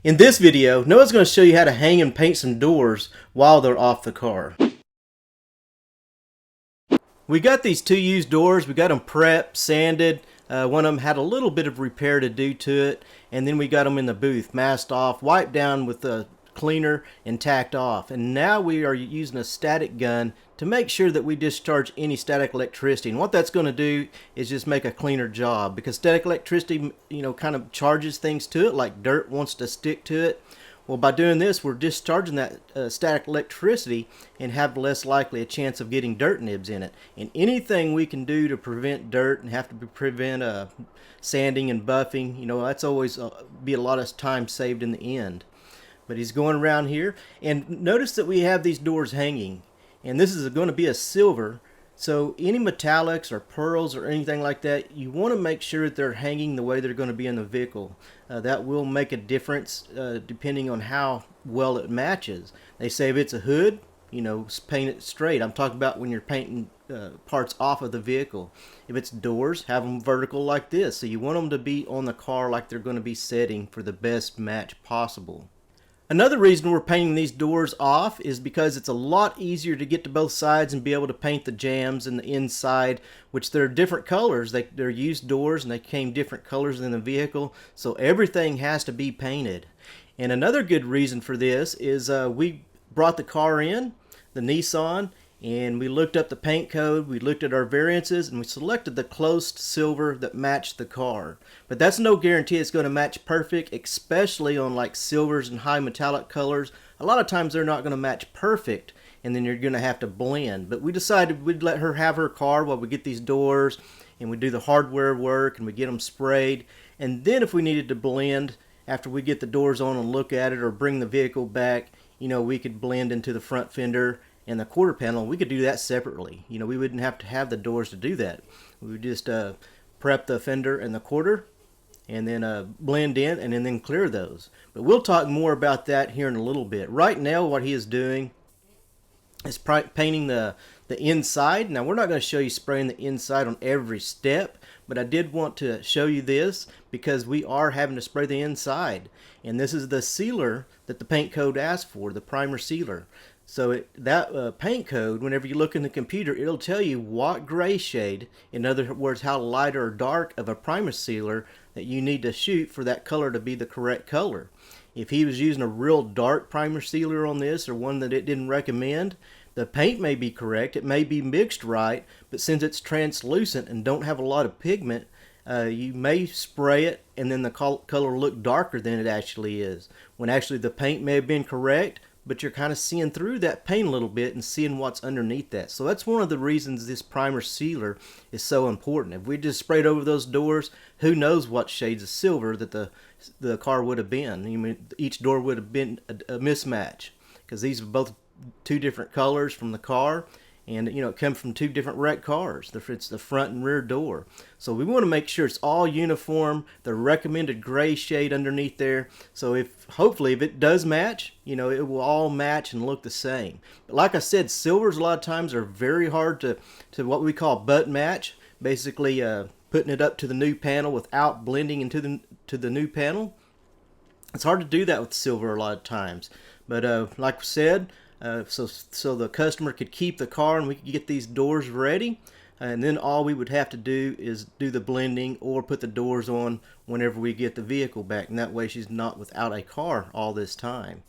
In this video, Noah's going to show you how to hang and paint some doors while they're off the car. We got these two used doors. We got them prepped, sanded. One of them had a little bit of repair to do to it. And then we got them in the booth, masked off, wiped down with the cleaner, and tacked off. And now we are using a static gun to make sure that we discharge any static electricity. And what that's going to do is just make a cleaner job, because static electricity, kind of charges things to it, like dirt wants to stick to it. Well, by doing this, we're discharging that static electricity and have less likely a chance of getting dirt nibs in it. And anything we can do to prevent dirt and have to prevent sanding and buffing, that's always be a lot of time saved in the end. But he's going around here, and notice that we have these doors hanging, and this is going to be a silver. So any metallics or pearls or anything like that, you want to make sure that they're hanging the way they're going to be in the vehicle. That will make a difference depending on how well it matches. They say if it's a hood, paint it straight. I'm talking about when you're painting parts off of the vehicle. If it's doors, have them vertical like this. So you want them to be on the car like they're going to be setting for the best match possible. Another reason we're painting these doors off is because it's a lot easier to get to both sides and be able to paint the jambs and the inside, which they're different colors. They're used doors and they came different colors in the vehicle, so everything has to be painted. And another good reason for this is we brought the car in, the Nissan, and we looked up the paint code, we looked at our variances, and we selected the close silver that matched the car. But that's no guarantee it's going to match perfect, especially on like silvers and high metallic colors. A lot of times they're not going to match perfect, and then you're going to have to blend. But we decided we'd let her have her car while we get these doors, and we do the hardware work, and we get them sprayed. And then if we needed to blend, after we get the doors on and look at it or bring the vehicle back, we could blend into the front fender and the quarter panel. We could do that separately. We wouldn't have to have the doors to do that. We would just prep the fender and the quarter and then blend in and then clear those. But we'll talk more about that here in a little bit. Right now what he is doing is painting the inside. Now we're not going to show you spraying the inside on every step, but I did want to show you this because we are having to spray the inside. And this is the sealer that the paint code asks for, the primer sealer. So that paint code, whenever you look in the computer, it'll tell you what gray shade, in other words, how light or dark of a primer sealer that you need to shoot for that color to be the correct color. If he was using a real dark primer sealer on this, or one that it didn't recommend, the paint may be correct, it may be mixed right, but since it's translucent and don't have a lot of pigment, you may spray it and then the color look darker than it actually is, when actually the paint may have been correct, but you're kind of seeing through that paint a little bit and seeing what's underneath that. So that's one of the reasons this primer sealer is so important. If we just sprayed over those doors, who knows what shades of silver that the car would have been. Each door would have been a mismatch, because these are both two different colors from the car, and it comes from two different wrecked cars. It's the front and rear door. So we want to make sure it's all uniform, the recommended gray shade underneath there. So hopefully if it does match, it will all match and look the same. But like I said, silvers a lot of times are very hard to what we call butt match, basically putting it up to the new panel without blending into the new panel. It's hard to do that with silver a lot of times. But like I said, so the customer could keep the car and we could get these doors ready, and then all we would have to do is do the blending or put the doors on whenever we get the vehicle back, and that way she's not without a car all this time.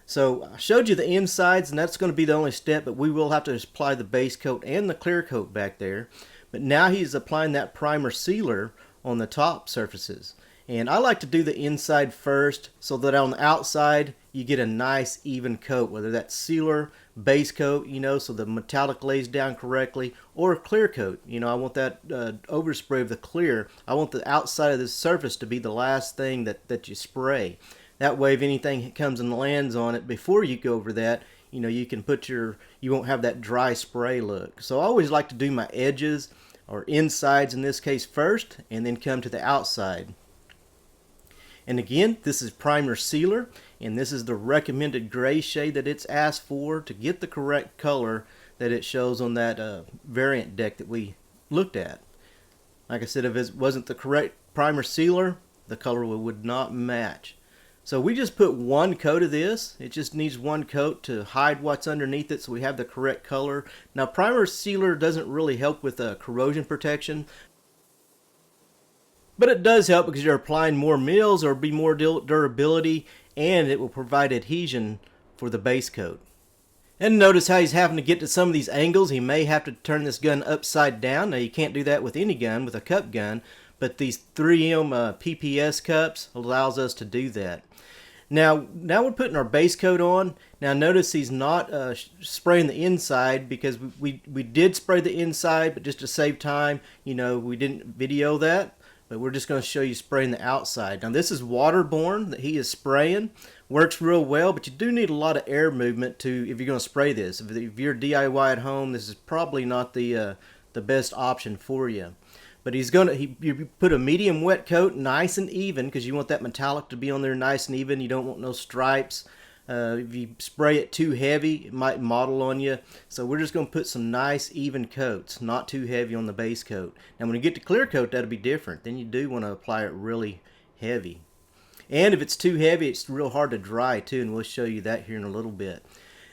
So I showed you the insides, and that's going to be the only step, but we will have to apply the base coat and the clear coat back there. But now he's applying that primer sealer on the top surfaces. And I like to do the inside first, so that on the outside you get a nice even coat, whether that's sealer, base coat, so the metallic lays down correctly, or a clear coat. I want that overspray of the clear. I want the outside of the surface to be the last thing that you spray. That way if anything comes and lands on it before you go over that, you can you won't have that dry spray look. So I always like to do my edges or insides in this case first, and then come to the outside. And again, this is primer sealer, and this is the recommended gray shade that it's asked for to get the correct color that it shows on that variant deck that we looked at. Like I said, if it wasn't the correct primer sealer, the color would not match. So we just put one coat of this. It just needs one coat to hide what's underneath it so we have the correct color. Now primer sealer doesn't really help with corrosion protection, but it does help because you're applying more mils or be more durability, and it will provide adhesion for the base coat. And notice how he's having to get to some of these angles. He may have to turn this gun upside down. Now you can't do that with any gun, with a cup gun, but these 3M PPS cups allows us to do that. Now we're putting our base coat on. Now notice he's not spraying the inside, because we did spray the inside, but just to save time, you know, we didn't video that. But we're just going to show you spraying the outside. Now this is waterborne that he is spraying. Works real well, but you do need a lot of air movement to, if you're going to spray this. If you're DIY at home, this is probably not the best option for you. But you put a medium wet coat, nice and even, because you want that metallic to be on there nice and even. You don't want no stripes. If you spray it too heavy, it might mottle on you. So we're just going to put some nice even coats, not too heavy on the base coat. Now when you get to clear coat, that'll be different. Then you do want to apply it really heavy. And if it's too heavy, it's real hard to dry too, and we'll show you that here in a little bit.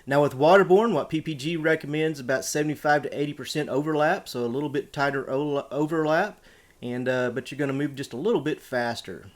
Now with waterborne, what PPG recommends about 75 to 80% overlap, so a little bit tighter overlap, and but you're going to move just a little bit faster.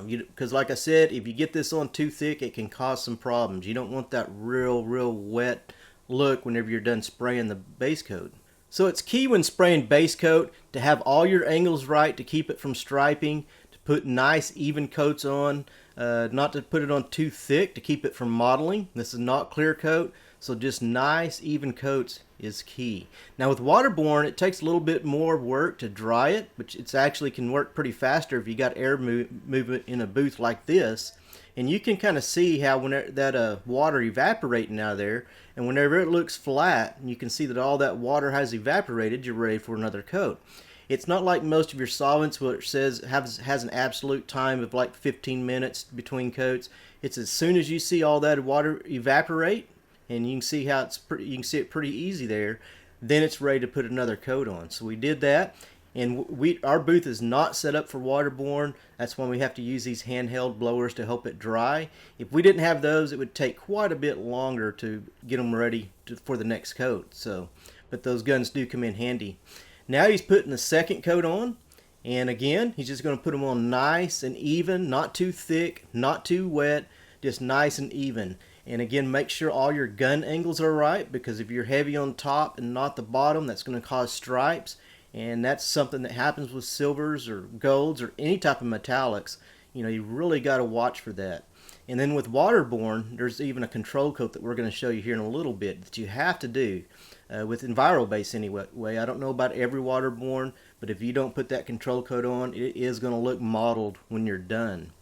Because like I said, if you get this on too thick, it can cause some problems. You don't want that real wet look whenever you're done spraying the base coat. So it's key when spraying base coat to have all your angles right to keep it from striping, to put nice even coats on, not to put it on too thick to keep it from mottling. This is not clear coat, so just nice even coats is key. Now with waterborne, it takes a little bit more work to dry it, but it actually can work pretty faster if you got air movement in a booth like this. And you can kind of see how whenever that water evaporating out of there, and whenever it looks flat, you can see that all that water has evaporated, you're ready for another coat. It's not like most of your solvents, which says has an absolute time of like 15 minutes between coats. It's as soon as you see all that water evaporate, and you can see how you can see it pretty easy there, then it's ready to put another coat on. So we did that, and our booth is not set up for waterborne. That's why we have to use these handheld blowers to help it dry. If we didn't have those, it would take quite a bit longer to get them ready for the next coat. So, but those guns do come in handy. Now he's putting the second coat on, and again he's just going to put them on nice and even, not too thick, not too wet, just nice and even. And again, make sure all your gun angles are right, because if you're heavy on top and not the bottom, that's going to cause stripes, and that's something that happens with silvers or golds or any type of metallics. You know, you really got to watch for that. And then with waterborne, there's even a control coat that we're going to show you here in a little bit that you have to do with EnviroBase anyway. I don't know about every waterborne, but if you don't put that control coat on, it is going to look mottled when you're done.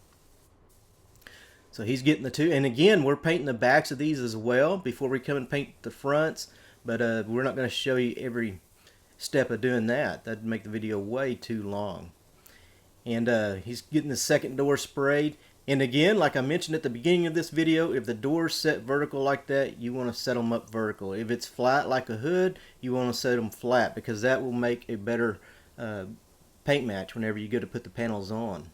So he's getting the two, and again we're painting the backs of these as well before we come and paint the fronts, but we're not going to show you every step of doing that. That'd make the video way too long. And he's getting the second door sprayed, and again, like I mentioned at the beginning of this video, if the door's set vertical like that, you want to set them up vertical. If it's flat like a hood, you want to set them flat, because that will make a better paint match whenever you go to put the panels on.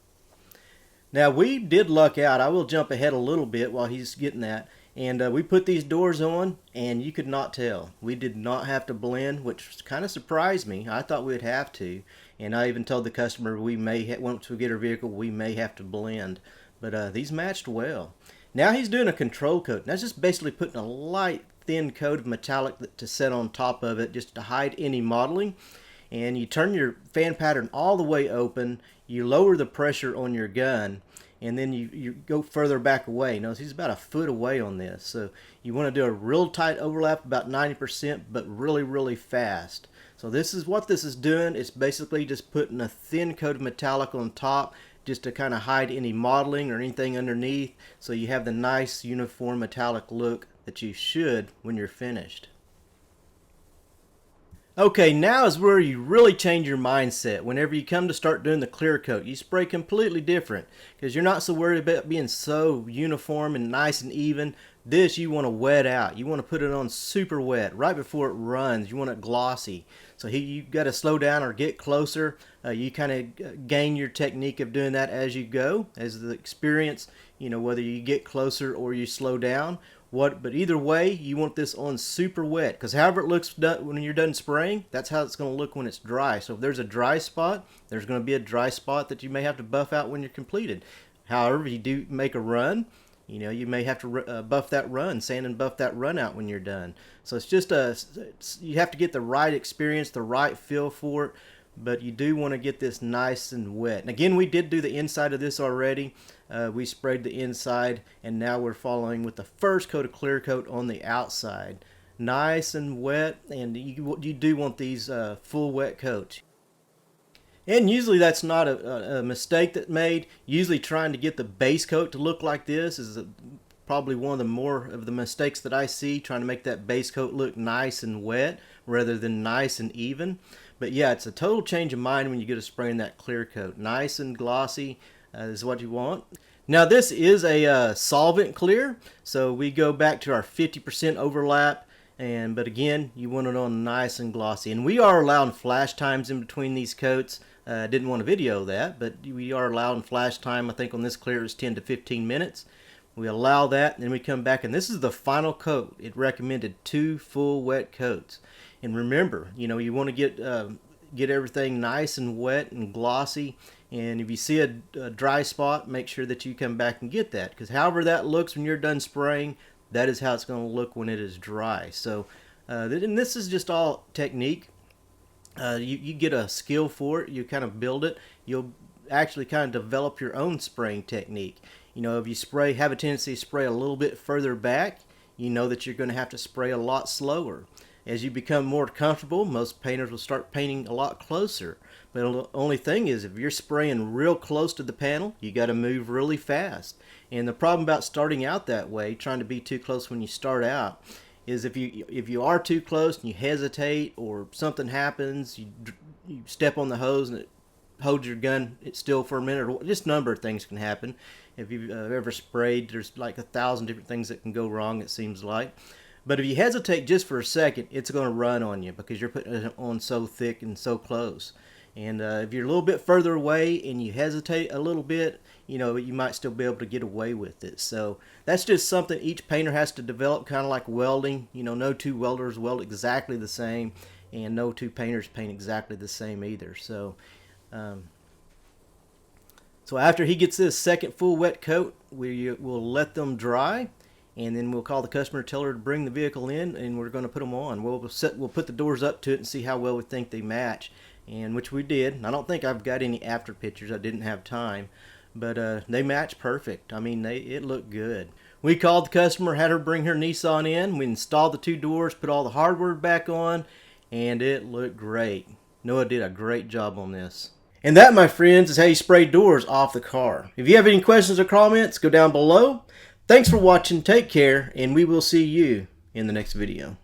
Now we did luck out. I will jump ahead a little bit while he's getting that. And we put these doors on, and you could not tell. We did not have to blend, which kind of surprised me. I thought we'd have to. And I even told the customer we may, once we get our vehicle, we may have to blend. But these matched well. Now he's doing a control coat. That's just basically putting a light, thin coat of metallic to set on top of it, just to hide any mottling. And you turn your fan pattern all the way open. You lower the pressure on your gun, and then you go further back away. Notice he's about a foot away on this. So you want to do a real tight overlap, about 90%, but really fast. So this is what this is doing. It's basically just putting a thin coat of metallic on top, just to kind of hide any mottling or anything underneath, so you have the nice uniform metallic look that you should when you're finished. Okay, now is where you really change your mindset. Whenever you come to start doing the clear coat, you spray completely different, because you're not so worried about being so uniform and nice and even. This you want to wet out. You want to put it on super wet right before it runs. You want it glossy. So you got to slow down or get closer. You kind of gain your technique of doing that as you go, as the experience you know, whether you get closer or you slow down. But either way, you want this on super wet, because however it looks when you're done spraying, that's how it's going to look when it's dry. So if there's a dry spot, there's going to be a dry spot that you may have to buff out when you're completed. However, if you do make a run, you know, you may have to buff that run, sand and buff that run out when you're done. So it's just you have to get the right experience, the right feel for it. But you do want to get this nice and wet. And again, we did do the inside of this already. We sprayed the inside, and now we're following with the first coat of clear coat on the outside. Nice and wet, and you do want these full wet coats. And usually that's not a mistake that's made. Usually trying to get the base coat to look like this is probably one of the more of the mistakes that I see, trying to make that base coat look nice and wet rather than nice and even. But yeah, it's a total change of mind when you get to spraying that clear coat. Nice and glossy is what you want. Now this is a solvent clear, so we go back to our 50% overlap. But again, you want it on nice and glossy. And we are allowing flash times in between these coats. I didn't want to video that, but we are allowing flash time. I think on this clear is 10 to 15 minutes. We allow that, and then we come back, and this is the final coat. It recommended 2 full wet coats. And remember, you know, you want to get everything nice and wet and glossy. And if you see a dry spot, make sure that you come back and get that, because however that looks when you're done spraying, that is how it's going to look when it is dry. So, and this is just all technique. You get a skill for it. You kind of build it. You'll actually kind of develop your own spraying technique. You know, if you have a tendency to spray a little bit further back, you know that you're going to have to spray a lot slower. As you become more comfortable, most painters will start painting a lot closer. But the only thing is, if you're spraying real close to the panel, you got to move really fast. And the problem about starting out that way, trying to be too close when you start out, is if you are too close and you hesitate or something happens, you step on the hose and it holds your gun still for a minute, or just a number of things can happen. If you've ever sprayed, there's like 1,000 different things that can go wrong, it seems like. But if you hesitate just for a second, it's going to run on you because you're putting it on so thick and so close. And if you're a little bit further away and you hesitate a little bit, you know, you might still be able to get away with it. So that's just something each painter has to develop, kind of like welding. You know, no two welders weld exactly the same, and no two painters paint exactly the same either. So so after he gets this second full wet coat, we'll let them dry, and then we'll call the customer, tell her to bring the vehicle in, and we're going to put them on. We'll put the doors up to it and see how well we think they match, and which we did. I don't think I've got any after pictures. I didn't have time, but they match perfect. I mean, it looked good. We called the customer, had her bring her Nissan in. We installed the 2 doors, put all the hardware back on, and it looked great. Noah did a great job on this. And that, my friends, is how you spray doors off the car. If you have any questions or comments, go down below. Thanks for watching, take care, and we will see you in the next video.